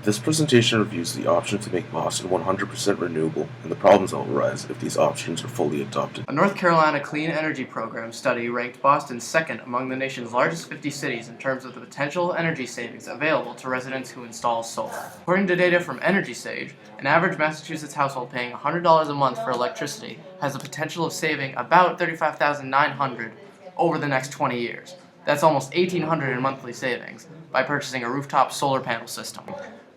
This presentation reviews the options to make Boston 100% renewable and the problems that will arise if these options are fully adopted. A North Carolina Clean Energy Program study ranked Boston second among the nation's largest 50 cities in terms of the potential energy savings available to residents who install solar. According to data from EnergySage, an average Massachusetts household paying $100 a month for electricity has the potential of saving about $35,900 over the next 20 years. That's almost $1,800 in monthly savings by purchasing a rooftop solar panel system.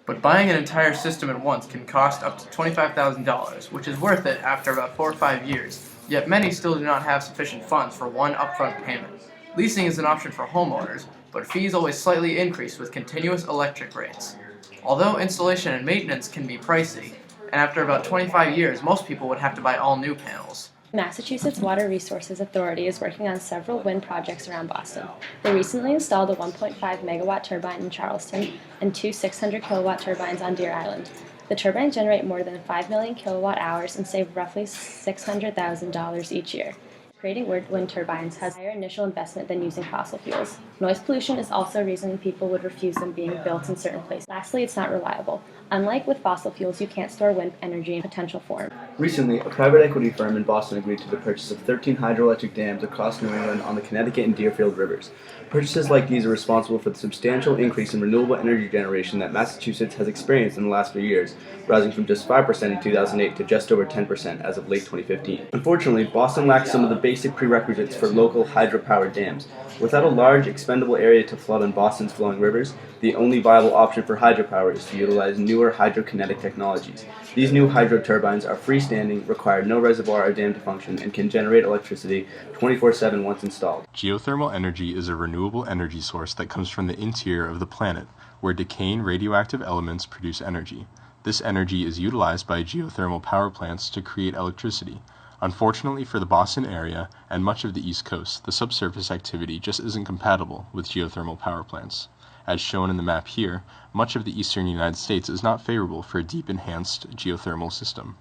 But buying an entire system at once can cost up to $25,000, which is worth it after about 4 or 5 years, yet many still do not have sufficient funds for one upfront payment. Leasing is an option for homeowners, but fees always slightly increase with continuous electric rates. Although installation and maintenance can be pricey, and after about 25 years most people would have to buy all new panels. Massachusetts Water Resources Authority is working on several wind projects around Boston. They recently installed a 1.5 megawatt turbine in Charleston and two 600 kilowatt turbines on Deer Island. The turbines generate more than 5 million kilowatt hours and save roughly $600,000 each year. Creating wind turbines has a higher initial investment than using fossil fuels. Noise pollution is also a reason people would refuse them being built in certain places. Lastly, it's not reliable. Unlike with fossil fuels, you can't store wind energy in potential form. Recently, a private equity firm in Boston agreed to the purchase of 13 hydroelectric dams across New England on the Connecticut and Deerfield rivers. Purchases like these are responsible for the substantial increase in renewable energy generation that Massachusetts has experienced in the last few years, rising from just 5% in 2008 to just over 10% as of late 2015. Unfortunately, Boston lacks some of the basic prerequisites for local hydropower dams. Without a large, expendable area to flood on Boston's flowing rivers, the only viable option for hydropower is to utilize newer hydrokinetic technologies. These new hydro turbines are freestanding, require no reservoir or dam to function, and can generate electricity 24/7 once installed. Geothermal energy is a renewable energy source that comes from the interior of the planet, where decaying radioactive elements produce energy. This energy is utilized by geothermal power plants to create electricity. Unfortunately for the Boston area and much of the East Coast, the subsurface activity just isn't compatible with geothermal power plants. As shown in the map here, much of the eastern United States is not favorable for a deep enhanced geothermal system.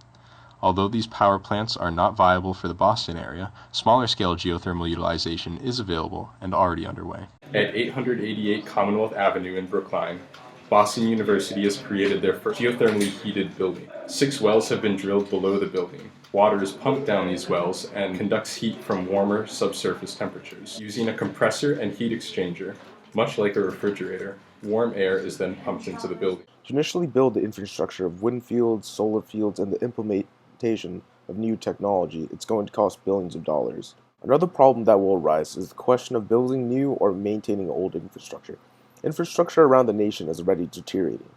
Although these power plants are not viable for the Boston area, smaller scale geothermal utilization is available and already underway. At 888 Commonwealth Avenue in Brookline, Boston University has created their first geothermally heated building. 6 wells have been drilled below the building. Water is pumped down these wells and conducts heat from warmer subsurface temperatures. Using a compressor and heat exchanger, much like a refrigerator, warm air is then pumped into the building. To initially build the infrastructure of wind fields, solar fields, and the implementation of new technology, it's going to cost billions of dollars. Another problem that will arise is the question of building new or maintaining old infrastructure. Infrastructure around the nation is already deteriorating.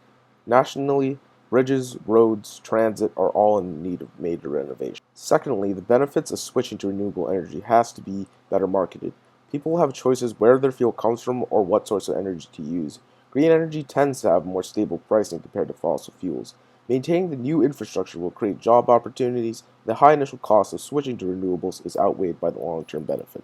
Nationally, bridges, roads, transit are all in need of major renovation. Secondly, the benefits of switching to renewable energy has to be better marketed. People will have choices where their fuel comes from or what source of energy to use. Green energy tends to have more stable pricing compared to fossil fuels. Maintaining the new infrastructure will create job opportunities. The high initial cost of switching to renewables is outweighed by the long-term benefit.